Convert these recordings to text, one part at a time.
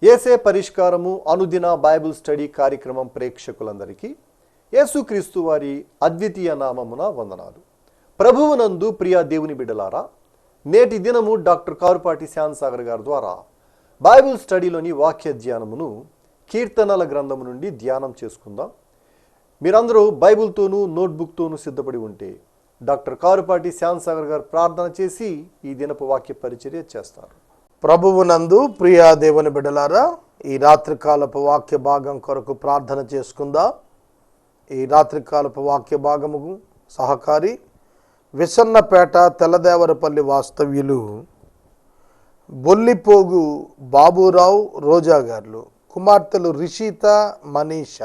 యేసే పరిష్కారము అనుదిన Bible study కార్యక్రమం ప్రేక్షకులందరికీ యేసుక్రీస్తు వారి అద్వితీయ నామమున వందనాలు. ప్రభువునందు ప్రియ దేవుని బిడ్డలారా, నేటి దినము డాక్టర్ కారుపాటి శ్యామ్ సాగర్ గారి ద్వారా బైబిల్ స్టడీలోని వాక్య ధ్యానమును కీర్తనల గ్రంథము నుండి ధ్యానం చేసుకుందాం. మీరందరూ బైబిల్తోనూ నోట్బుక్తోనూ సిద్ధపడి ఉంటే డాక్టర్ కారుపాటి శ్యామ్ సాగర్ గారు ప్రార్థన చేసి ఈ దినపు వాక్య పరిచర్య చేస్తారు. ప్రభువునందు ప్రియ దేవుని బిడ్డలారా, ఈ రాత్రికాలపు వాక్య భాగం కొరకు ప్రార్థన చేసుకుందాం. ఈ రాత్రికాలపు వాక్య భాగము సహకారి విసన్నపేట తెల్లదేవరపల్లి వాస్తవ్యులు బొల్లిపోగు బాబురావు రోజా గారు, కుమార్తెలు రిషిత మనీష,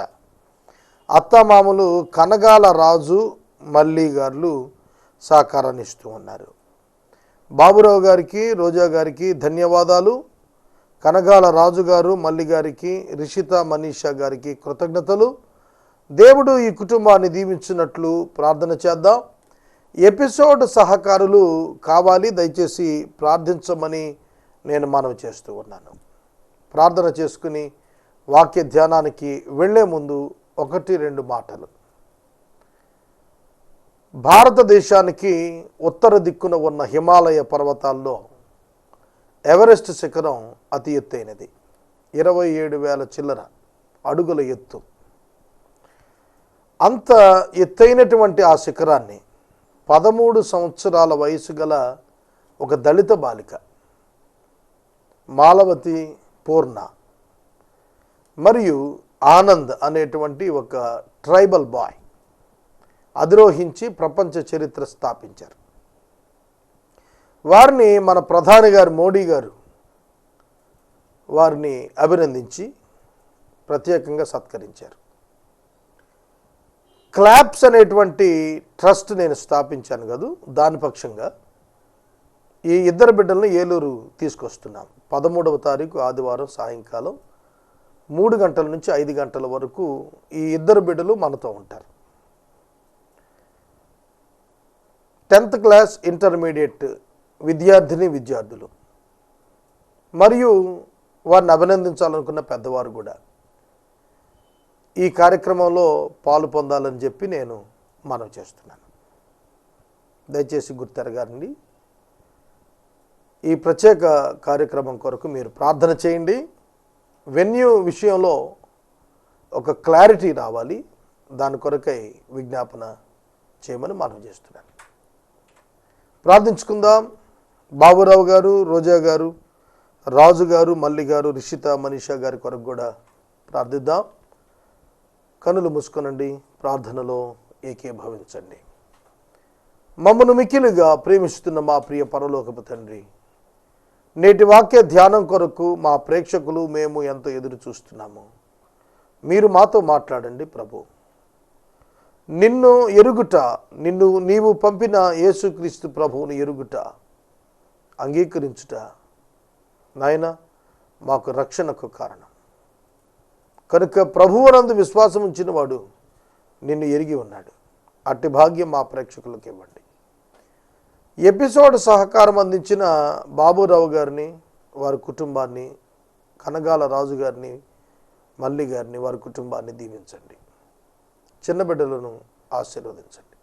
అత్తమామలు కనగాల రాజు మల్లి గారు సహకారాన్ని ఇస్తూ ఉన్నారు. బాబురావు గారికి, రోజా గారికి ధన్యవాదాలు. కనగాల రాజు గారు, మల్లి గారికి, రిషిత మనీషా గారికి కృతజ్ఞతలు. దేవుడు ఈ కుటుంబాన్ని దీవించినట్లు ప్రార్థన చేద్దాం. ఎపిసోడ్ సహకారులు కావాలి, దయచేసి ప్రార్థించమని నేను మనవి చేస్తూ ఉన్నాను. ప్రార్థన చేసుకుని వాక్య ధ్యానానికి వెళ్లే ముందు 1-2 మాటలు. భారతదేశానికి ఉత్తర దిక్కున ఉన్న హిమాలయ పర్వతాల్లో ఎవరెస్ట్ శిఖరం అతి ఎత్తైనది. 27,000 చిల్లర అడుగుల ఎత్తు. అంత ఎత్తైనటువంటి ఆ శిఖరాన్ని 13 సంవత్సరాల వయసు గల ఒక దళిత బాలిక మాలవతి పూర్ణ మరియు ఆనంద్ అనేటువంటి ఒక ట్రైబల్ బాయ్ అధిరోహించి ప్రపంచ చరిత్ర స్థాపించారు. వారిని మన ప్రధాని గారు మోడీ గారు వారిని అభినందించి ప్రత్యేకంగా సత్కరించారు. క్లాప్స్ అనేటువంటి ట్రస్ట్ నేను స్థాపించాను కదా, దాని పక్షంగా ఈ ఇద్దరు బిడ్డలను ఏలూరు తీసుకొస్తున్నాం. 13వ తారీఖు ఆదివారం సాయంకాలం 3 గంటల నుంచి 5 గంటల వరకు ఈ ఇద్దరు బిడ్డలు మనతో ఉంటారు. 10th క్లాస్ ఇంటర్మీడియట్ విద్యార్థులు మరియు వారిని అభినందించాలనుకున్న పెద్దవారు కూడా ఈ కార్యక్రమంలో పాలు పొందాలని చెప్పి నేను మనవి చేస్తున్నాను. దయచేసి గుర్తెరగారండి. ఈ ప్రత్యేక కార్యక్రమం కొరకు మీరు ప్రార్థన చేయండి. వెన్యూ విషయంలో ఒక క్లారిటీ రావాలి, దాని కొరకై విజ్ఞాపన చేయమని మనవి చేస్తున్నాను. ప్రార్థించుకుందాం. బాబురావు గారు, రోజా గారు, రాజు గారు, మల్లి గారు, రిషిత మనీషా గారి కొరకు కూడా ప్రార్థిద్దాం. కనులు మూసుకొనండి, ప్రార్థనలో ఏకీభవించండి. మమ్మను మిక్కిలుగా ప్రేమిస్తున్న మా ప్రియ పరలోకపు తండ్రి, నేటి వాక్య ధ్యానం కొరకు మా ప్రేక్షకులు మేము ఎంతో ఎదురు చూస్తున్నాము. మీరు మాతో మాట్లాడండి ప్రభు. నిన్ను ఎరుగుట, నీవు పంపిన యేసుక్రీస్తు ప్రభువును ఎరుగుట, అంగీకరించుట నాయన మాకు రక్షణకు కారణం కనుక ప్రభువునందు విశ్వాసం ఉంచిన వాడు నిన్ను ఎరిగి ఉన్నాడు. అట్టి భాగ్యం మా ప్రేక్షకులకు ఇవ్వండి. ఎపిసోడ్ సహకారం అందించిన బాబురావు గారిని, వారి కుటుంబాన్ని, కనగాల రాజు గారిని, మల్లి గారిని, వారి కుటుంబాన్ని దీవించండి. చిన్న బిడ్డలను ఆశీర్వదించండి.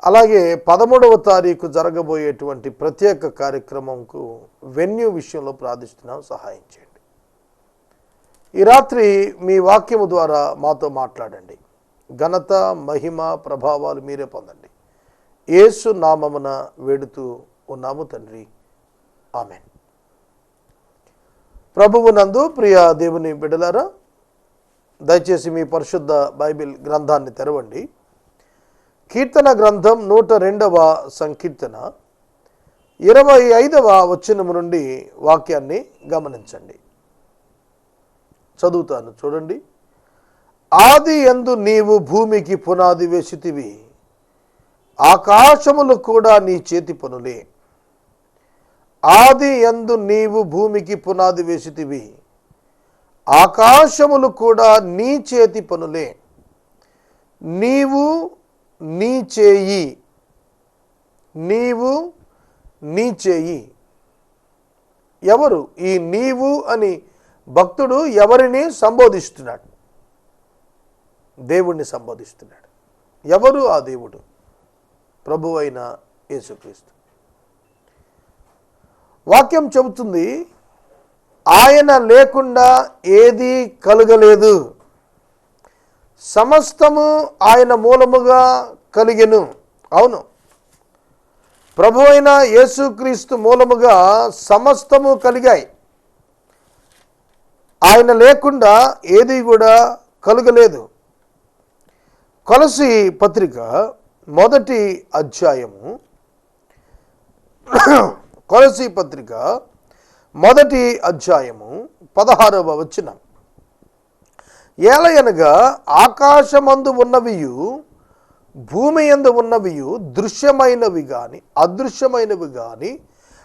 అలాగే 13వ తారీఖు జరగబోయేటువంటి ప్రత్యేక కార్యక్రమంకు వెన్యూ విషయంలో ప్రార్థిస్తున్నాం, సహాయం చేయండి. ఈ రాత్రి మీ వాక్యము ద్వారా మాతో మాట్లాడండి. ఘనత, మహిమ, ప్రభావాలు మీరే పొందండి. యేసు నామమున వేడుతూ ఉన్నాము తండ్రి, ఆమేన్. ప్రభువునందు ప్రియ దేవుని బిడ్డలారా, దయచేసి మీ పరిశుద్ధ బైబిల్ గ్రంథాన్ని తెరవండి. కీర్తన గ్రంథం 102వ సంకీర్తన 25వ వచనము నుండి వాక్యాన్ని గమనించండి. చదువుతాను, చూడండి. ఆది యందు నీవు భూమికి పునాది వేసితివి, ఆకాశములు కూడా నీ చేతి పనులే. ఆది యందు నీవు భూమికి పునాది వేసితివి, ఆకాశములు కూడా నీ చేతి పనులే. నీవు నీ చేయి ఎవరు ఈ నీవు అని భక్తుడు ఎవరిని సంబోధిస్తున్నాడు? దేవుణ్ణి సంబోధిస్తున్నాడు. ఎవరు ఆ దేవుడు? ప్రభువైన యేసుక్రీస్తు. వాక్యం చెబుతుంది, ఆయన లేకుండా ఏదీ కలుగలేదు, సమస్తము ఆయన మూలముగా కలిగెను. అవును, ప్రభువైన యేసుక్రీస్తు మూలముగా సమస్తము కలిగాయి. ఆయన లేకుండా ఏది కూడా కలుగలేదు. కొలస్సీ పత్రిక మొదటి అధ్యాయము, కొలస్సీ పత్రిక మొదటి అధ్యాయము 16వ వచనం. ఏలయనగా ఆకాశమందు ఉన్నవియు భూమి యందు ఉన్నవియు దృశ్యమైనవి గాని అదృశ్యమైనవి గాని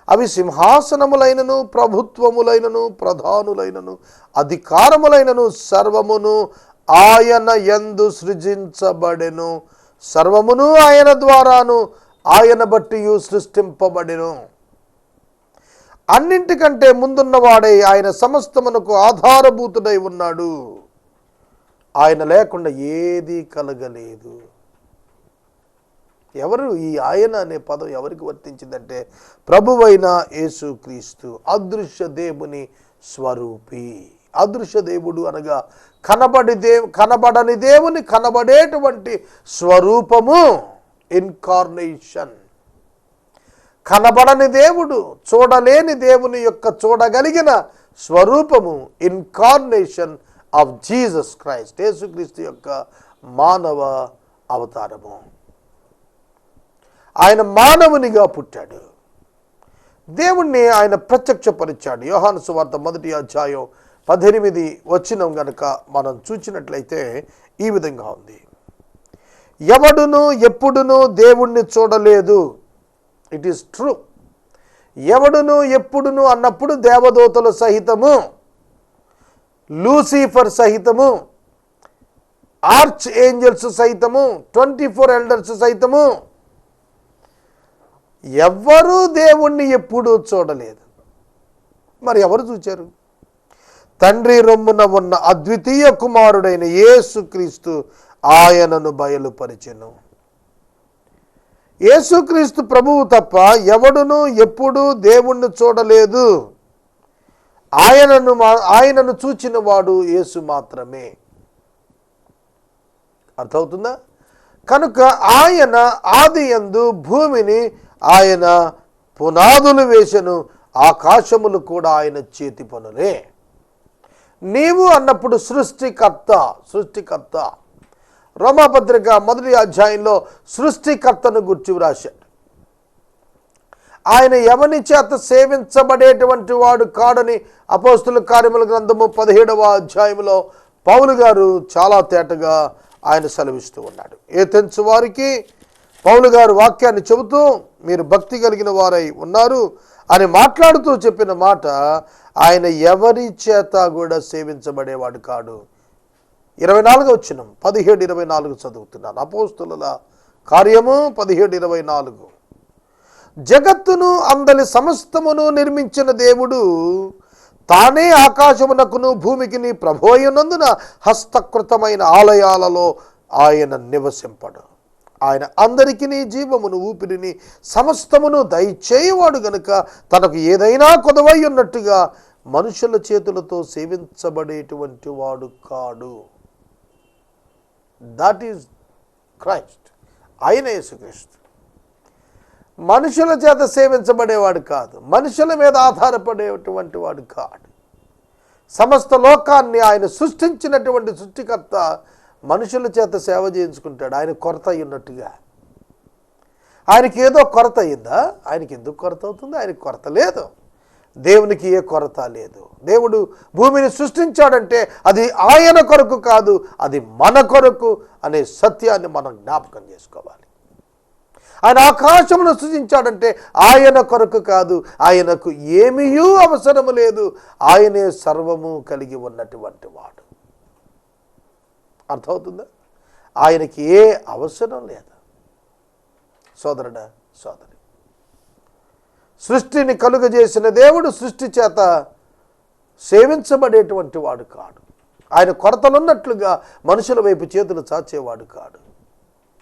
అవి సింహాసనములైనను ప్రభుత్వములైనను ప్రధానులైనను అధికారములైనను సర్వమును ఆయన యందు సృజించబడెను. సర్వమును ఆయన ద్వారాను ఆయన బట్టియు సృష్టింపబడెను. అన్నింటికంటే ముందున్నవాడై ఆయన సమస్తమునకు ఆధారభూతుడై ఉన్నాడు. ఆయన లేకుండా ఏదీ కలగలేదు. ఎవరు ఈ ఆయన అనే పదం ఎవరికి వర్తించిందంటే ప్రభువైన యేసుక్రీస్తు, అదృశ్య దేవుని స్వరూపి. అదృశ్య దేవుడు అనగా కనబడని దేవుని కనబడేటువంటి స్వరూపము, ఇన్కార్నేషన్. కనబడని దేవుడు, చూడలేని దేవుని యొక్క చూడగలిగిన స్వరూపము, ఇన్కార్నేషన్ ఆఫ్ జీసస్ క్రైస్ట్. యేసుక్రీస్తు యొక్క మానవ అవతారము. ఆయన మానవునిగా పుట్టాడు. దేవుణ్ణి ఆయన ప్రత్యక్షపరిచాడు. యోహాను సువార్త 1వ అధ్యాయం 18 వచనం గనుక మనం చూచినట్లయితే ఈ విధంగా ఉంది, ఎవడును ఎప్పుడును దేవుణ్ణి చూడలేదు. It is true. ఎవడును ఎప్పుడును అన్నప్పుడు దేవదూతలు సహితము, లూసిఫర్ సహితము, ఆర్చ్ ఏంజల్స్ సహితము, 24 ఎల్డర్స్ సహితము ఎవ్వరూ దేవుణ్ణి ఎప్పుడూ చూడలేదు. మరి ఎవరు చూచారు? తండ్రి రొమ్మున ఉన్న అద్వితీయ కుమారుడైన యేసుక్రీస్తు ఆయనను బయలుపరిచెను. యేసుక్రీస్తు ప్రభువు తప్ప ఎవడును ఎప్పుడూ దేవుణ్ణి చూడలేదు. ఆయనను చూచిన వాడు యేసు మాత్రమే. అర్థమవుతుందా? కనుక ఆయన ఆదియందు భూమిని ఆయన పునాదులు వేసెను, ఆకాశములు కూడా ఆయన చేతి పనులే. నీవు అన్నప్పుడు సృష్టికర్త. రోమాపత్రిక 1వ అధ్యాయంలో సృష్టికర్తను గుర్చి వ్రాశాడు. ఆయన ఎవని చేత సేవించబడేటువంటి వాడు కాడని అపోస్తుల కార్యముల గ్రంథము 17వ అధ్యాయంలో పౌలు గారు చాలా తేటగా ఆయన సెలవిస్తూ ఉన్నాడు. ఏథెన్సు వారికి పౌలు గారు వాక్యాన్ని చెబుతూ మీరు భక్తి కలిగిన వారై ఉన్నారు అని మాట్లాడుతూ చెప్పిన మాట, ఆయన ఎవరి చేత కూడా సేవించబడేవాడు కాడు. 24వ వచనం 17:24 చదువుతున్నాను. అపోస్తుల కార్యము 17:24. జగత్తును అందలి సమస్తమును నిర్మించిన దేవుడు తానే ఆకాశమునకును భూమికిని ప్రభువైనందున హస్తకృతమైన ఆలయాలలో ఆయన నివసింపడు. ఆయన అందరికీ జీవమును ఊపిరిని సమస్తమును దయచేయవాడు గనుక తనకు ఏదైనా కొదవై ఉన్నట్టుగా మనుషుల చేతులతో సేవించబడేటువంటి వాడు కాడు. That is Christ. ఆయన యేసుక్రీస్తు. మనుషుల చేత సేవించబడేవాడు కాదు, మనుషుల మీద ఆధారపడేటువంటి వాడు కాడు. సమస్త లోకాన్ని ఆయన సృష్టించినటువంటి సృష్టికర్త మనుషుల చేత సేవ చేయించుకుంటాడు. ఆయన కొరత ఉన్నట్టుగా. ఆయనకి ఏదో కొరత అయిందా? ఆయనకి ఎందుకు కొరత అవుతుంది? ఆయనకి కొరత లేదు. దేవునికి ఏ కొరత లేదు. దేవుడు భూమిని సృష్టించాడంటే అది ఆయన కొరకు కాదు, అది మన కొరకు అనే సత్యాన్ని మనం జ్ఞాపకం చేసుకోవాలి. ఆయన ఆకాశమును సృజించాడంటే ఆయన కొరకు కాదు, ఆయనకు ఏమీయూ అవసరము లేదు. ఆయనే సర్వము కలిగి ఉన్నటువంటి వాడు. అర్థమవుతుందా? ఆయనకి ఏ అవసరం లేదు. సోదరుడా, సోదరి, సృష్టిని కలుగజేసిన దేవుడు సృష్టి చేత సేవించబడేటువంటి వాడు కాడు. ఆయన కొరతలున్నట్లుగా మనుషుల వైపు చేతులు చాచేవాడు కాడు.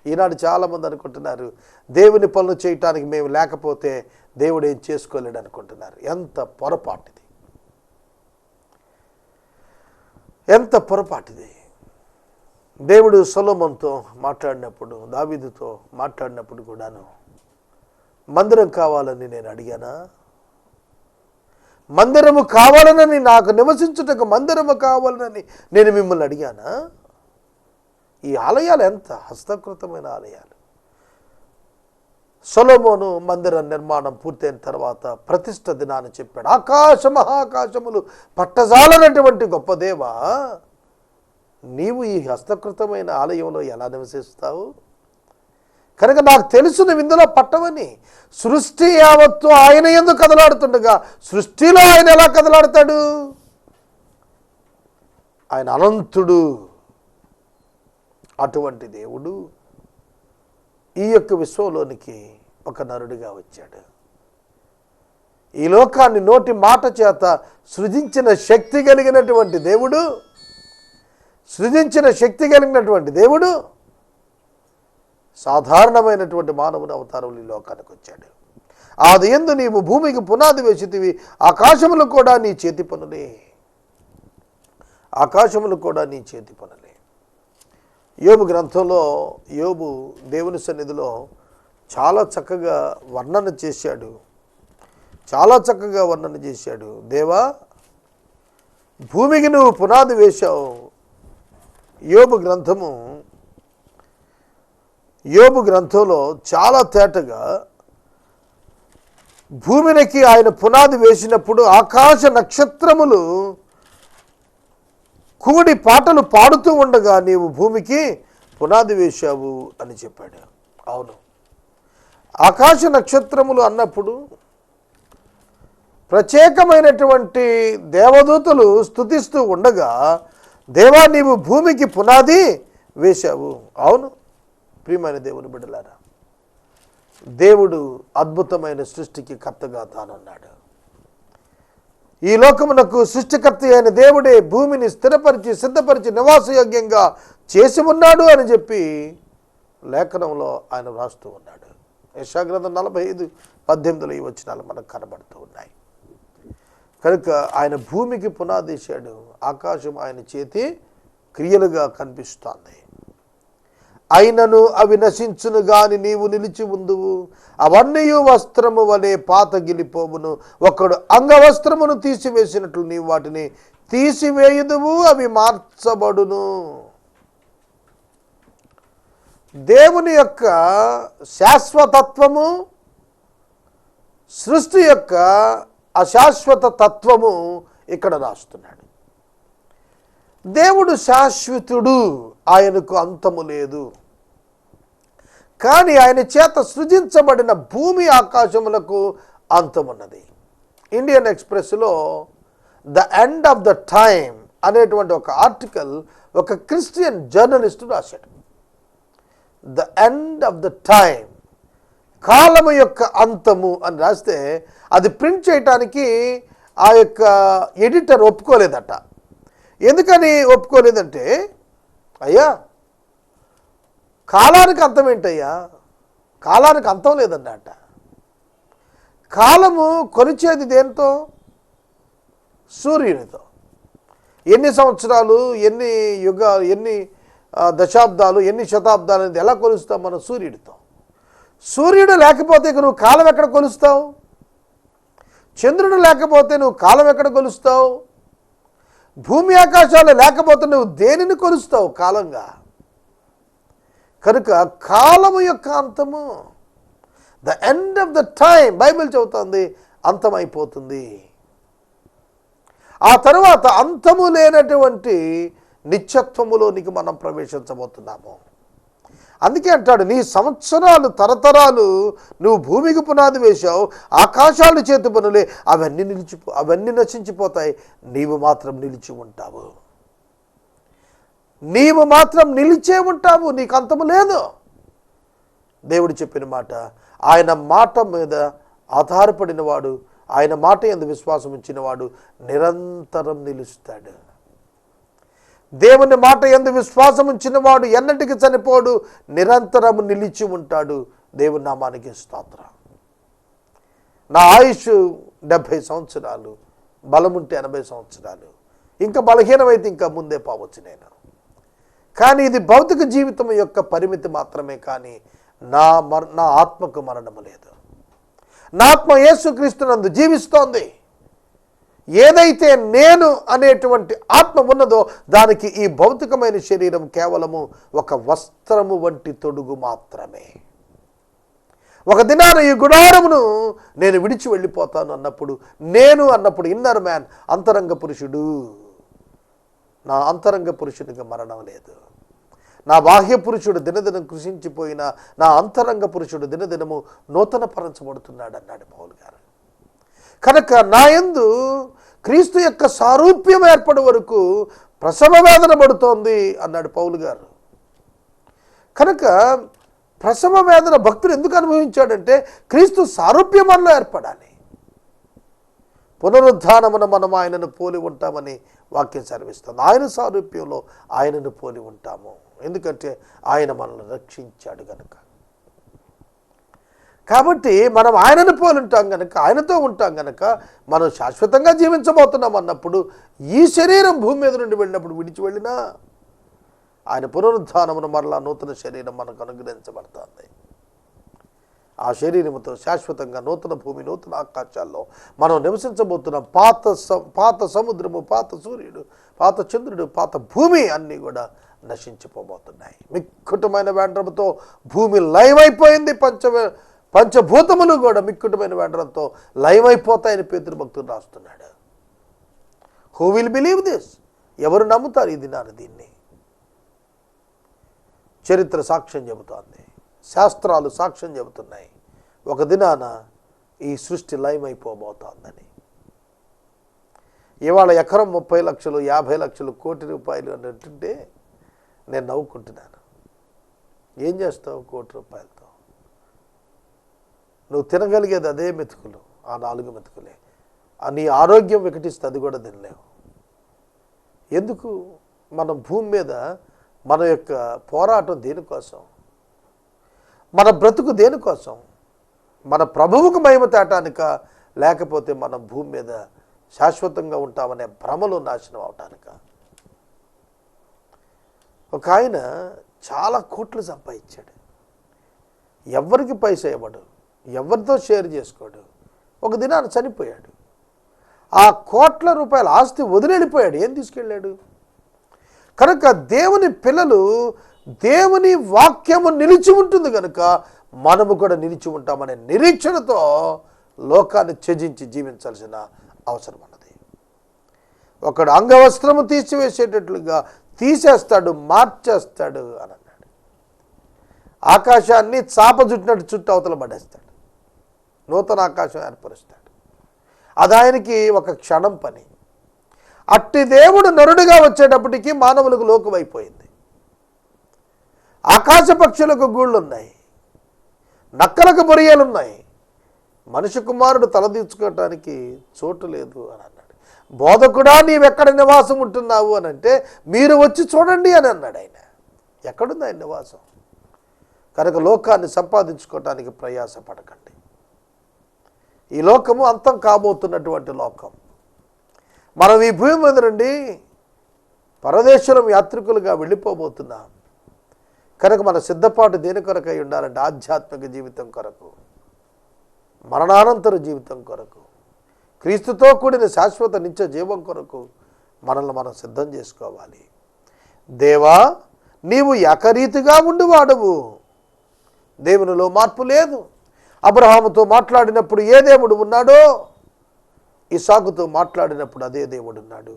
ఈనాడు చాలామంది అనుకుంటున్నారు దేవుని పనులు చేయటానికి మేము లేకపోతే దేవుడు ఏం చేసుకోలేడు అనుకుంటున్నారు. ఎంత పొరపాటిది, ఎంత పొరపాటిది. దేవుడు సొలొమోనుతో మాట్లాడినప్పుడు, దావీదుతో మాట్లాడినప్పుడు కూడాను మందిరం కావాలని నేను అడిగానా? మందిరము కావాలనని, నాకు నివసించుటకు మందిరము కావాలనని నేను మిమ్మల్ని అడిగానా? ఈ ఆలయాలు ఎంత హస్తకృతమైన ఆలయాలు. సొలొమోను మందిర నిర్మాణం పూర్తయిన తర్వాత ప్రతిష్ఠ దినాన్ని చెప్పాడు. ఆకాశ మహాకాశములు పట్టజాలనటువంటి గొప్ప దేవా, నీవు ఈ హస్తకృతమైన ఆలయంలో ఎలా నివసిస్తావు? కనుక నాకు తెలుసు నువ్వు ఇందులో పట్టవని. సృష్టి యావత్తు ఆయన యందు కదలాడుతుండగా సృష్టిలో ఆయన ఎలా కదలాడతాడు? ఆయన అనంతుడు. అటువంటి దేవుడు ఈ యొక్క విశ్వంలోనికి ఒక నరుడిగా వచ్చాడు. ఈ లోకాన్ని నోటి మాట చేత సృజించిన శక్తి కలిగినటువంటి దేవుడు, సృజించిన శక్తి కలిగినటువంటి దేవుడు సాధారణమైనటువంటి మానవుని అవతారంలో ఈ లోకానికి వచ్చాడు. ఆది యందు నీవు భూమికి పునాది వేసితివి, ఆకాశములు కూడా నీ చేతి పనులే. ఆకాశములు కూడా నీ చేతి పనులే. యోబు గ్రంథంలో యోబు దేవుని సన్నిధిలో చాలా చక్కగా వర్ణన చేశాడు. చాలా చక్కగా వర్ణన చేశాడు. దేవా, భూమికి నువ్వు పునాది వేశావు. యోబు గ్రంథంలో చాలా తేటగా భూమికి ఆయన పునాది వేసినప్పుడు ఆకాశ నక్షత్రములు కూడి పాటలు పాడుతూ ఉండగా నీవు భూమికి పునాది వేశావు అని చెప్పాడు. అవును, ఆకాశ నక్షత్రములు అన్నప్పుడు ప్రత్యేకమైనటువంటి దేవదూతలు స్తుతిస్తూ ఉండగా దేవా నీవు భూమికి పునాది వేశావు. అవును ప్రియమైన దేవుని బిడ్డలారా, దేవుడు అద్భుతమైన సృష్టికి కర్తగా తానున్నాడు. ఈ లోకమునకు సృష్టికర్త అయిన దేవుడే భూమిని స్థిరపరిచి సిద్ధపరిచి నివాసయోగ్యంగా చేసి ఉన్నాడు అని చెప్పి లేఖనంలో ఆయన వ్రాస్తూ ఉన్నాడు. యెషయా గ్రంథం 45:18 ఈ వచనాలు మనకు కనబడుతూ ఉన్నాయి. కనుక ఆయన భూమికి పునాదేశాడు. ఆకాశం ఆయన చేతి క్రియలుగా కనిపిస్తోంది. అయినను అవి నశించును గాని నీవు నిలిచి ఉందువు, అవన్నీ వస్త్రము వలె పాతగిలిపోవును. ఒకడు అంగవస్త్రమును తీసివేసినట్లు నీవు వాటిని తీసివేయుదువు, అవి మార్చబడును. దేవుని యొక్క శాశ్వతత్వము, సృష్టి యొక్క అశాశ్వత తత్వము ఇక్కడ రాస్తున్నాడు. దేవుడు శాశ్వతుడు, ఆయనకు అంతము లేదు. కానీ ఆయన చేత సృజించబడిన భూమి ఆకాశములకు అంతమున్నది. ఇండియన్ ఎక్స్ప్రెస్లో the end of the time అనేటువంటి ఒక ఆర్టికల్ ఒక క్రిస్టియన్ జర్నలిస్టు రాశాడు. The end of the time, కాలము యొక్క అంతము అని రాస్తే అది ప్రింట్ చేయటానికి ఆ యొక్క ఎడిటర్ ఒప్పుకోలేదట. ఎందుకని ఒప్పుకోలేదంటే, అయ్యా కాలానికి అంతం ఏంటయ్యా, కాలానికి అంతం లేదన్నట. కాలము కొలిచేది దేంతో? సూర్యునితో. ఎన్ని సంవత్సరాలు, ఎన్ని యుగాలు, ఎన్ని దశాబ్దాలు, ఎన్ని శతాబ్దాలు అనేది ఎలా కొలుస్తాం మనం? సూర్యుడితో. సూర్యుడు లేకపోతే ఇక నువ్వు కాలం ఎక్కడ కొలుస్తావు? చంద్రుడు లేకపోతే నువ్వు కాలం ఎక్కడ కొలుస్తావు? భూమి ఆకాశాలు లేకపోతే నువ్వు దేనిని కొలుస్తావు కాలంగా? కనుక కాలము యొక్క అంతము, the end of the time, Bible చెబుతోంది అంతమైపోతుంది. ఆ తర్వాత అంతము లేనటువంటి నిత్యత్వములోనికి మనం ప్రవేశించబోతున్నాము. అందుకే అంటాడు, నీ సంవత్సరాలు తరతరాలు నువ్వు భూమికి పునాది వేశావు, ఆకాశాలు చేతి పనులే, అవన్నీ నశించిపోతాయి, నీవు మాత్రం నిలిచి ఉంటావు. నీవు మాత్రం నిలిచే ఉంటావు, నీకు అంతము లేదు. దేవుడు చెప్పిన మాట, ఆయన మాట మీద ఆధారపడినవాడు, ఆయన మాట యందు విశ్వాసం ఉంచినవాడు నిరంతరం నిలుస్తాడు. దేవుని మాట యందు విశ్వాసం ఉంచినవాడు ఎన్నటికి చనిపోడు, నిరంతరం నిలిచి ఉంటాడు. దేవుని నామానికి స్తోత్రం. నా ఆయుష్ 70 సంవత్సరాలు, బలముంటే 80 సంవత్సరాలు, ఇంకా బలహీనమైతే ఇంకా ముందే పోవచ్చు నేను. కానీ ఇది భౌతిక జీవితం యొక్క పరిమితి మాత్రమే, కానీ నా ఆత్మకు మరణము లేదు. నా ఆత్మ యేసుక్రీస్తునందు జీవిస్తోంది. ఏదైతే నేను అనేటువంటి ఆత్మ ఉన్నదో దానికి ఈ భౌతికమైన శరీరం కేవలము ఒక వస్త్రము వంటి తొడుగు మాత్రమే. ఒక దినాన ఈ గుడారమును నేను విడిచి వెళ్ళిపోతాను అన్నప్పుడు, నేను అన్నప్పుడు ఇన్నర్ మ్యాన్, అంతరంగ పురుషుడు, నా అంతరంగ పురుషుడికి మరణం లేదు. నా బాహ్య పురుషుడు దినదినం కృషించిపోయిన నా అంతరంగ పురుషుడు దినదినము నూతన పరచబడుతున్నాడు అన్నాడు పౌలు గారు. కనుక నా యందు క్రీస్తు యొక్క సారూప్యం ఏర్పడే వరకు ప్రసవ వేదన పడుతోంది అన్నాడు పౌలు గారు. కనుక ప్రసవ వేదన భక్తుడు ఎందుకు అనుభవించాడంటే క్రీస్తు సారూప్యం మనలో ఏర్పడాలి. పునరుద్ధానమున మనం ఆయనను పోలి ఉంటామని వాక్యం సెలవిస్తుంది. ఆయన సారూప్యంలో ఆయనను పోలి ఉంటాము, ఎందుకంటే ఆయన మనల్ని రక్షించాడు కనుక. కాబట్టి మనం ఆయనను పోలి ఉంటాం కనుక, ఆయనతో ఉంటాం కనుక మనం శాశ్వతంగా జీవించబోతున్నాం అన్నప్పుడు ఈ శరీరం భూమి మీద నుండి వెళ్ళినప్పుడు విడిచి వెళ్ళినా ఆయన పునరుద్ధానమును మరలా నూతన శరీరం మనకు అనుగ్రహించబడుతుంది. ఆ శరీరముతో శాశ్వతంగా నూతన భూమి, నూతన ఆకాశాల్లో మనం నివసించబోతున్నాం. పాత సముద్రము, పాత సూర్యుడు, పాత చంద్రుడు, పాత భూమి అన్నీ కూడా నశించిపోబోతున్నాయి. మిక్కుటమైన వేండ్రముతో భూమి లయమైపోయింది. పంచభూతములు కూడా మిక్కుటమైన వేండ్రంతో లయమైపోతాయని పేతురు భక్తుడు రాస్తున్నాడు. Who will believe this? ఎవరు నమ్ముతారు ఈ దినాన్ని? దీన్ని చరిత్ర సాక్ష్యం చెబుతోంది, శాస్త్రాలు సాక్ష్యం చెబుతున్నాయి. ఒక దినాన ఈ సృష్టి లయమైపోబోతోందని. ఇవాళ ఎకరం 30 లక్షలు, 50 లక్షలు, కోటి రూపాయలు అన్నట్టుంటే నేను నవ్వుకుంటున్నాను. ఏం చేస్తావు కోటి రూపాయలతో? నువ్వు తినగలిగేది అదే మెతుకులు, ఆ 4 మెతుకులే. నీ ఆరోగ్యం వికటిస్తే అది కూడా తినలేవు. ఎందుకు? మనం భూమి మీద మన యొక్క పోరాటం దేనికోసం? మన బ్రతుకు దేనికోసం? మన ప్రభువుకు మహిమ తేటానిక, లేకపోతే మనం భూమి మీద శాశ్వతంగా ఉంటామనే భ్రమలో నాశనం అవటానిక? ఒక ఆయన చాలా కోట్లు సంపాదించాడు. ఎవరికి పైసా ఇవ్వడు, ఎవరితో షేర్ చేసుకోడు. ఒక దినాన చనిపోయాడు. ఆ కోట్ల రూపాయల ఆస్తి వదిలిపోయాడు. ఏం తీసుకెళ్ళాడు? కనుక దేవుని పిల్లలు, దేవుని వాక్యము నిలిచి ఉంటుంది కనుక మనము కూడా నిలిచి ఉంటామనే నిరీక్షణతో లోకాన్ని త్యజించి జీవించాల్సిన అవసరం ఉన్నది. ఒకడు అంగవస్త్రము తీసివేసేటట్లుగా తీసేస్తాడు, మార్చేస్తాడు అని అన్నాడు. ఆకాశాన్ని చాప చుట్టినట్టు చుట్టూ అవతల పడేస్తాడు, నూతన ఆకాశం ఏర్పరుస్తాడు. అది ఆయనకి ఒక క్షణం పని. అట్టి దేవుడు నరుడిగా వచ్చేటప్పటికి మానవులకు లోకమైపోయింది. ఆకాశ పక్షులకు గూళ్ళున్నాయి, నక్కలకు బొరియలున్నాయి. మనిషి కుమారుడు తలదీర్చుకోవటానికి చోటు లేదు అని అన్నాడు. బోధకుడా, నీవెక్కడ నివాసం ఉంటున్నావు అని అంటే, మీరు వచ్చి చూడండి అని అన్నాడు ఆయన. ఎక్కడుంది ఆయన నివాసం? కనుక లోకాన్ని సంపాదించుకోవటానికి ప్రయాసపడకండి. ఈ లోకము అంతం కాబోతున్నటువంటి లోకం. మనం ఈ భూమి మీద నుండి పరదేశం యాత్రికులుగా వెళ్ళిపోబోతున్నాం. కనుక మన సిద్ధపాటు దేని కొరకై ఉండాలంటే ఆధ్యాత్మిక జీవితం కొరకు, మరణానంతర జీవితం కొరకు, క్రీస్తుతో కూడిన శాశ్వత నిత్య జీవం కొరకు మనల్ని మనం సిద్ధం చేసుకోవాలి. దేవా, నీవు ఏకరీతిగా ఉండువాడవు. దేవునిలో మార్పు లేదు. అబ్రహాముతో మాట్లాడినప్పుడు ఏ దేవుడు ఉన్నాడో, ఇస్సాకుతో మాట్లాడినప్పుడు అదే దేవుడు ఉన్నాడు.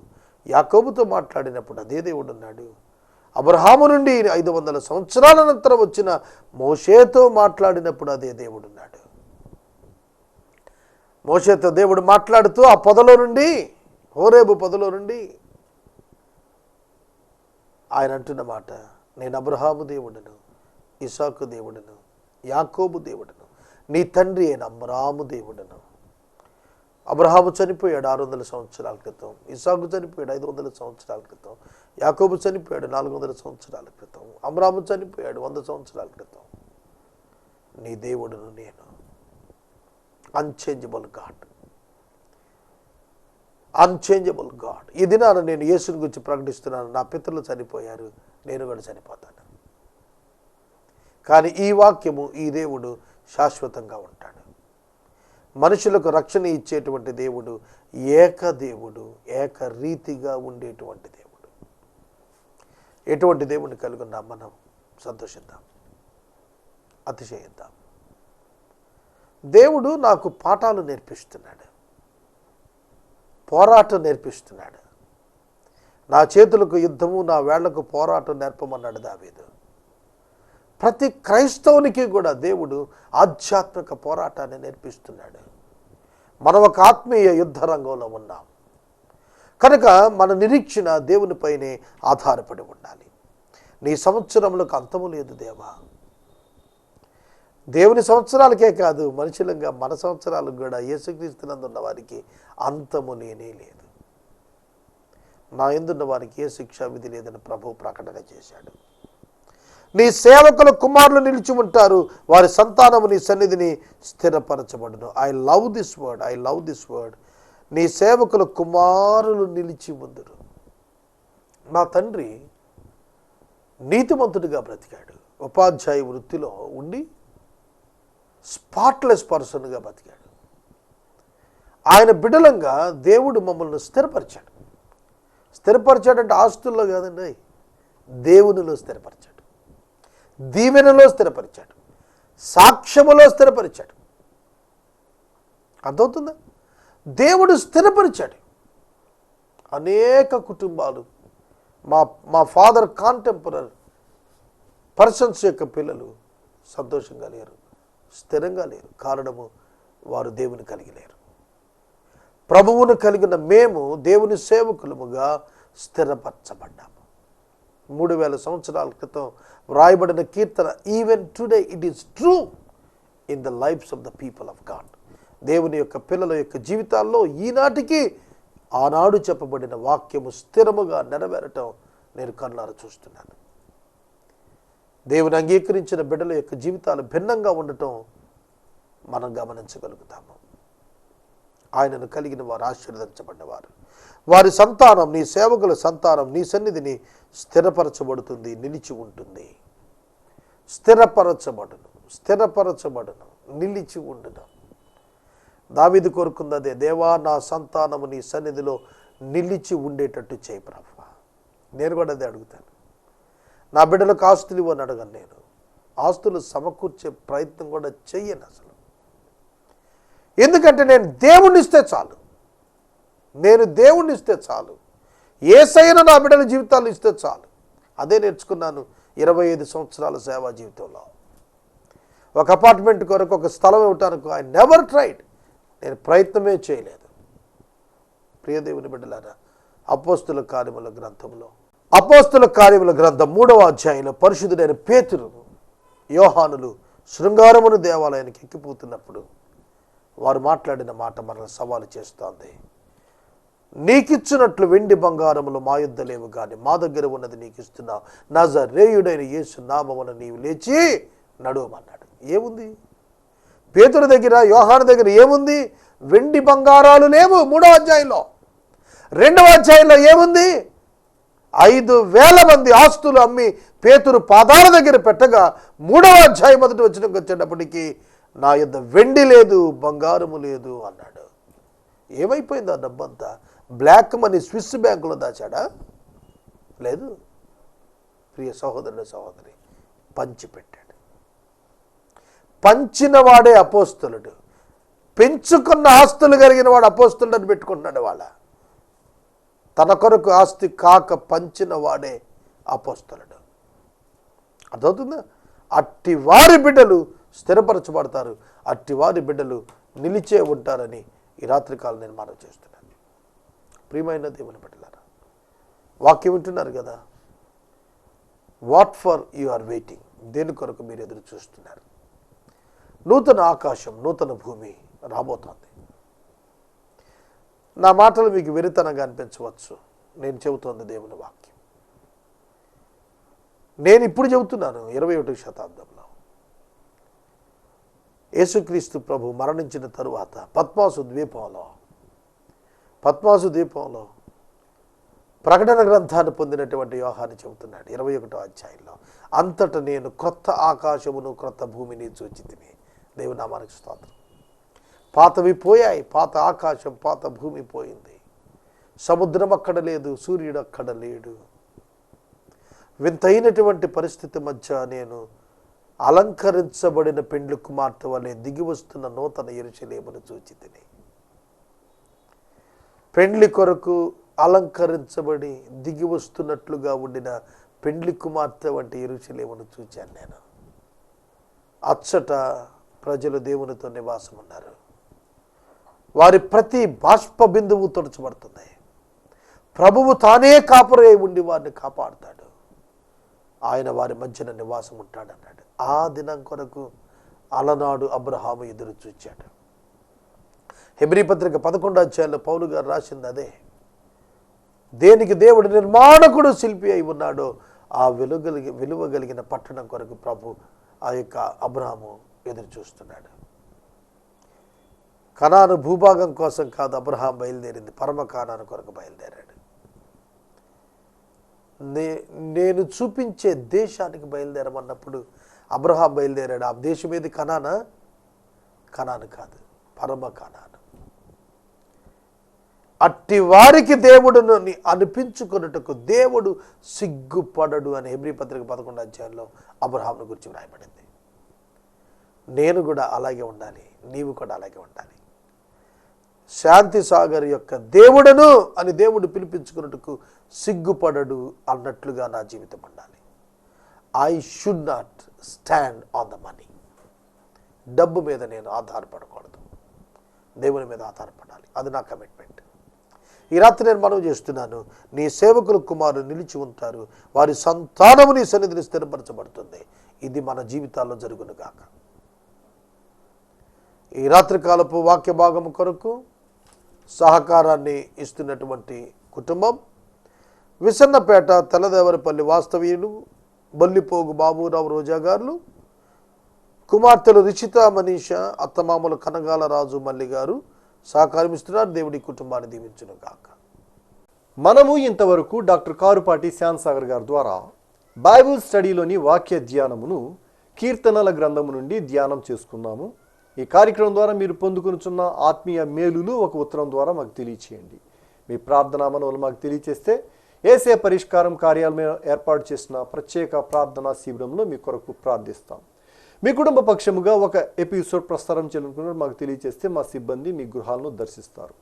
యాకోబుతో మాట్లాడినప్పుడు అదే దేవుడు ఉన్నాడు. అబ్రహాము నుండి 500 సంవత్సరాల అనంతరం వచ్చిన మోషేతో మాట్లాడినప్పుడు అదే దేవుడు ఉన్నాడు. మోషేతో దేవుడు మాట్లాడుతూ ఆ పొదలో నుండి, హోరేబు పొదలో నుండి ఆయన అంటున్న మాట, నేను అబ్రహాము దేవుడును, ఇస్సాకు దేవుడును, యాకోబు దేవుడును, నీ తండ్రి అయిన అబ్రాహాము దేవుడను. అబ్రహాము చనిపోయాడు 600 సంవత్సరాల క్రితం, ఇసాకు చనిపోయాడు 500 సంవత్సరాల క్రితం, యాకోబు చనిపోయాడు 400 సంవత్సరాల క్రితం, అబ్రహాము చనిపోయాడు 100 సంవత్సరాల క్రితం. నీ దేవుడును నేను. Unchangeable God, unchangeable God. ఈ దినాన నేను యేసుని గురించి ప్రకటిస్తున్నాను. నా పితరులు చనిపోయారు, నేను కూడా చనిపోతాను. కానీ ఈ వాక్యము, ఈ దేవుడు శాశ్వతంగా ఉంటాడు. మనుషులకు రక్షణ ఇచ్చేటువంటి దేవుడు, ఏకదేవుడు, ఏకరీతిగా ఉండేటువంటి దేవుడు. ఎటువంటి దేవుడిని కలుగున్నా మనం సంతోషిద్దాం, అతిశయిద్దాం. దేవుడు నాకు పాఠాలు నేర్పిస్తున్నాడు, పోరాటం నేర్పిస్తున్నాడు. నా చేతులకు యుద్ధము, నా వేళ్లకు పోరాటం నేర్పమన్నాడు దావీదు. ప్రతి క్రైస్తవునికి కూడా దేవుడు ఆధ్యాత్మిక పోరాటాన్ని నేర్పిస్తున్నాడు. మనం ఒక ఆత్మీయ యుద్ధ రంగంలో ఉన్నాం కనుక మన నిరీక్షణ దేవునిపైనే ఆధారపడి ఉండాలి. నీ సంవత్సరములకు అంతము లేదు దేవా. దేవుని సంవత్సరాలకే కాదు, మనుషులంగా మన సంవత్సరాలకు కూడా యేసుక్రీస్తునందున్న వారికి అంతము లేనే లేదు. నా యందున్న వారికి ఏ శిక్షా విధి లేదని ప్రభువు ప్రకటన చేశాడు. నీ సేవకుల కుమారులు నిలిచి ఉంటారు, వారి సంతానము నీ సన్నిధిని స్థిరపరచబడును. I love this word, I love this word. నీ సేవకుల కుమారులు నిలిచి ఉందురు. నా తండ్రి నీతిమంతుడిగా బ్రతికాడు, ఉపాధ్యాయ వృత్తిలో ఉండి స్పాట్లెస్ పర్సన్గా బతికాడు. ఆయన బిడ్డలంగా దేవుడు మమ్మల్ని స్థిరపరిచాడు. స్థిరపరిచాడంటే ఆస్తుల్లో కాదండి, దేవునిలో స్థిరపరిచాడు, దీవెనలో స్థిరపరిచాడు, సాక్ష్యములో స్థిరపరిచాడు. అర్థమవుతుందా? దేవుడు స్థిరపరిచాడు. అనేక కుటుంబాలు, మా ఫాదర్ కాంటెంపరీ పర్సన్స్ యొక్క పిల్లలు సంతోషంగా లేరు, స్థిరంగా లేరు. కారణము, వారు దేవుని కలిగి లేరు. ప్రభువును కలిగిన మేము దేవుని సేవకులముగా స్థిరపరచబడ్డాము. 3000 సంవత్సరాల క్రితం వ్రాయబడిన కీర్తన, even today it is true in the lives of the people of God. దేవుని యొక్క పిల్లల యొక్క జీవితాల్లో ఈనాటికి ఆనాడు చెప్పబడిన వాక్యము స్థిరముగా నెరవేరటం నేను కళ్ళారా చూస్తున్నాను. దేవుని అంగీకరించిన బిడ్డల యొక్క జీవితాలు భిన్నంగా ఉండటం మనం గమనించగలుగుతాము. ఆయనను కలిగిన వారు ఆశీర్వదించబడ్డవారు. వారి సంతానం, నీ సేవకుల సంతానం నీ సన్నిధిని స్థిరపరచబడుతుంది, నిలిచి ఉంటుంది. స్థిరపరచబడును, స్థిరపరచబడును, నిలిచి ఉండును. దావీదు కోరుకున్నదే, దేవా నా సంతానము నీ సన్నిధిలో నిలిచి ఉండేటట్టు చేయి ప్రభువా. నేను కూడా అదే అడుగుతాను. నా బిడ్డలకు ఆస్తులు ఇవ్వని అడగను. నేను ఆస్తులు సమకూర్చే ప్రయత్నం కూడా చెయ్యను అసలు. ఎందుకంటే నేను దేవుణ్ణి ఇస్తే చాలు, నేను దేవుణ్ణి ఇస్తే చాలు. యేసయ్యను నా బిడ్డల జీవితాలు ఇస్తే చాలు. అదే నేర్చుకున్నాను 25 సంవత్సరాల సేవా జీవితంలో. ఒక అపార్ట్మెంట్ కొరకు, ఒక స్థలం ఇవ్వటానికి ఐ నెవర్ ట్రైడ్. నేను ప్రయత్నమే చేయలేదు. ప్రియదేవుని బిడ్డలారా, అపోస్తుల కార్యముల గ్రంథంలో, అపోస్తుల కార్యముల గ్రంథం 3వ అధ్యాయంలో పరిశుద్ధుడైన పేతురు, యోహానులు శృంగారమును దేవాలయానికి ఎక్కిపోతున్నప్పుడు వారు మాట్లాడిన మాట మనల్ని సవాలు చేస్తోంది. నీకిచ్చినట్లు వెండి బంగారములు మా యుద్ధ లేవు కానీ మా దగ్గర ఉన్నది నీకు ఇస్తున్నా, నజరేయుడైన యేసు నామమున నీవు లేచి నడువమన్నాడు. ఏముంది పేతురు దగ్గర, యోహాను దగ్గర? ఏముంది? వెండి బంగారాలు లేవు 3వ అధ్యాయంలో. 2వ అధ్యాయంలో ఏముంది? 5,000 మంది ఆస్తులు అమ్మి పేతురు పాదాల దగ్గర పెట్టగా 3వ అధ్యాయం 1వ వచనంకి వచ్చేటప్పటికి నా యొద్ద వెండి లేదు, బంగారము లేదు అన్నాడు. ఏమైపోయింది ఆ డబ్బంతా? బ్లాక్ మనీ స్విస్ బ్యాంకులో దాచాడా? లేదు. ప్రియ సహోదరుడు, సహోదరి, పంచిపెట్టాడు. పంచిన వాడే అపోస్తలుడు. పెంచుకున్న ఆస్తులు కలిగిన వాడు అపోస్తలుడని పెట్టుకుంటున్నాడు. వాళ్ళ తన కొరకు ఆస్తి కాక పంచిన వాడే అపోస్తలుడు. అర్థమవుతుందా? అట్టి వారి బిడ్డలు స్థిరపరచబడతారు, అట్టి వారి బిడ్డలు నిలిచే ఉంటారని ఈ రాత్రికాలం నేను మనవి చేస్తున్నాను. ప్రియమైన దేవుని బిడ్డలారా, వాక్యం వింటున్నారు కదా. What for you are waiting? దేని కొరకు మీరు ఎదురు చూస్తున్నారు? నూతన ఆకాశం, నూతన భూమి రాబోతోంది. నా మాటలు మీకు వెరితనంగా అనిపించవచ్చు. నేను చెబుతోంది దేవుని వాక్యం. నేను ఇప్పుడు చెబుతున్నాను 21వ శతాబ్దంలో యేసుక్రీస్తు ప్రభు మరణించిన తరువాత పద్మాసు ద్వీపంలో ప్రకటన గ్రంథాన్ని పొందినటువంటి యోహాను చెబుతున్నాడు 21వ అధ్యాయంలో, అంతటా నేను క్రొత్త ఆకాశమును క్రొత్త భూమిని చూచితిని. దేవుని నామానికి స్తోత్రం. పాతవి పోయాయి, పాత ఆకాశం పాత భూమి పోయింది. సముద్రం అక్కడ లేదు, సూర్యుడు అక్కడ లేడు. వింతైనటువంటి పరిస్థితి మధ్య నేను అలంకరించబడిన పెండ్లి కుమార్తె వలె దిగి వస్తున్న నూతన యెరూషలేమును చూచితిని. పెండ్లి కొరకు అలంకరించబడి దిగి వస్తున్నట్లుగా ఉండిన పెండ్లి కుమార్తె వంటి యెరూషలేమును చూచాను నేను. అచ్చట ప్రజలు దేవునితో నివాసం ఉన్నారు. వారి ప్రతి బాష్ప బిందువు తుడచబడుతుంది. ప్రభువు తానే కాపురై ఉండి వారిని కాపాడుతాడు. ఆయన వారి మధ్యన నివాసం ఉంటాడన్నాడు. ఆ దినం కొరకు అలనాడు అబ్రహాము ఎదురు చూచాడు. హెబ్రీ పత్రిక 11వ అధ్యాయంలో పౌలు గారు రాసింది అదే. దేనికి దేవుడు నిర్మాణకుడు శిల్పి అయి ఉన్నాడో ఆ విలువ కలిగిన పట్టణం కొరకు ప్రభు ఆ యొక్క అబ్రహాము ఎదురు చూస్తున్నాడు. కనాను భూభాగం కోసం కాదు అబ్రహాం బయలుదేరింది, పరమ కానాను కొరకు బయలుదేరాడు. నేను చూపించే దేశానికి బయలుదేరమన్నప్పుడు అబ్రహాం బయలుదేరాడు. ఆ దేశం ఏది? కనాను కాదు, పరమ కానాను. అట్టి వారికి దేవుడును అనిపించుకున్నట్టుకు దేవుడు సిగ్గుపడడు అని హెబ్రీ పత్రిక 11వ అధ్యాయంలో అబ్రహాంను గురించి వ్రాయబడింది. నేను కూడా అలాగే ఉండాలి, నీవు కూడా అలాగే ఉండాలి. శాంతి సాగర్ యొక్క దేవుడను అని దేవుడు పిలిపించుకున్నట్టుకు సిగ్గుపడడు అన్నట్లుగా నా జీవితం ఉండాలి. I should not stand on the money. డబ్బు మీద నేను ఆధారపడకూడదు, దేవుని మీద ఆధారపడాలి. అది నా కమిట్మెంట్. ఈ రాత్రి నేను మనవి చేస్తున్నాను, నీ సేవకుల కుమారులు నిలిచి ఉంటారు, వారి సంతానము నీ సన్నిధిని స్థిరపరచబడుతుంది. ఇది మన జీవితాల్లో జరుగును గాక. ఈ రాత్రి కాలపు వాక్య భాగం కొరకు సహకారాన్ని ఇస్తున్నటువంటి కుటుంబం విసన్నపేట తెల్లదేవరపల్లి వాస్తవ్యులు బొల్లిపోగు బాబురావు రోజా గారు, కుమార్తెలు రిషిత మనీష, అత్తమామలు కనగాల రాజు మల్లి గారు సహకారమిస్తున్నారు. దేవుడి కుటుంబాన్ని దీవించును గాక. మనము ఇంతవరకు డాక్టర్ కారుపాటి శ్యాన్సాగర్ గారి ద్వారా బైబిల్ స్టడీలోని వాక్య ధ్యానమును కీర్తనల గ్రంథము నుండి ధ్యానం చేసుకున్నాము. ఈ కార్యక్రమం ద్వారా మీరు పొందుకునుచున్న ఆత్మీయ మేలులు ఒక ఉత్తరం ద్వారా మాకు తెలియచేయండి. మీ ప్రార్థనా మనవులు మాకు తెలియచేస్తే ఏసే పరిష్కారం కార్యాలయం ఏర్పాటు చేసిన ప్రత్యేక ప్రార్థనా శిబిరంలో మీ కొరకు ప్రార్థిస్తాం. మీ కుటుంబ పక్షముగా ఒక ఎపిసోడ్ ప్రసారం చేయాలనుకున్నట్టు మాకు తెలియచేస్తే మా సిబ్బంది మీ గృహాలను దర్శిస్తారు.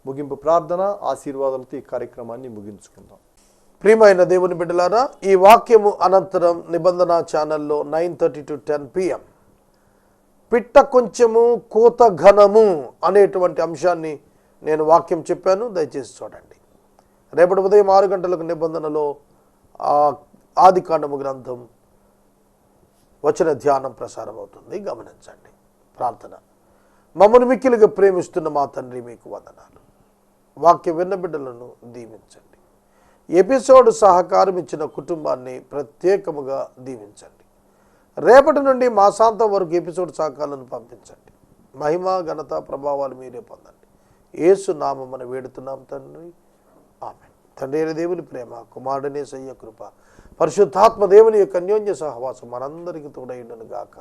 ముగింపు ప్రార్థన ఆశీర్వాదాలతో ఈ కార్యక్రమాన్ని ముగించుకుందాం. ప్రియమైన దేవుని బిడ్డలారా, ఈ వాక్యము అనంతరం నిబంధన ఛానల్లో 9:30 to 10 PM పిట్ట కొంచెము కోత ఘనము అనేటువంటి అంశాన్ని నేను వాక్యం చెప్పాను. దయచేసి చూడండి. రేపటి ఉదయం 6 గంటలకు నిబంధనలో ఆదికాండము గ్రంథం వచన ధ్యానం ప్రసారం అవుతుంది. గమనించండి. ప్రార్థన. మమ్మల్ని మిక్కిలిగా ప్రేమిస్తున్న మా తండ్రి, మీకు వందనాలు. వాక్య విన్న బిడ్డలను దీవించండి. ఎపిసోడ్ సహకారం ఇచ్చిన కుటుంబాన్ని ప్రత్యేకముగా దీవించండి. రేపటి నుండి మాసాంతం వరకు ఎపిసోడ్ సహకారాలను పంపించండి. మహిమ ఘనత ప్రభావాలు మీరే పొందండి. యేసు నామమున వేడుతున్నాం తండ్రి, ఆమేన్. తండ్రి అయిన దేవుని ప్రేమ, కుమారుడనే సయ్య కృప, పరిశుద్ధాత్మ దేవుని యొక్క అన్యోన్య సహవాసం మనందరికీ తోడైండును గాక.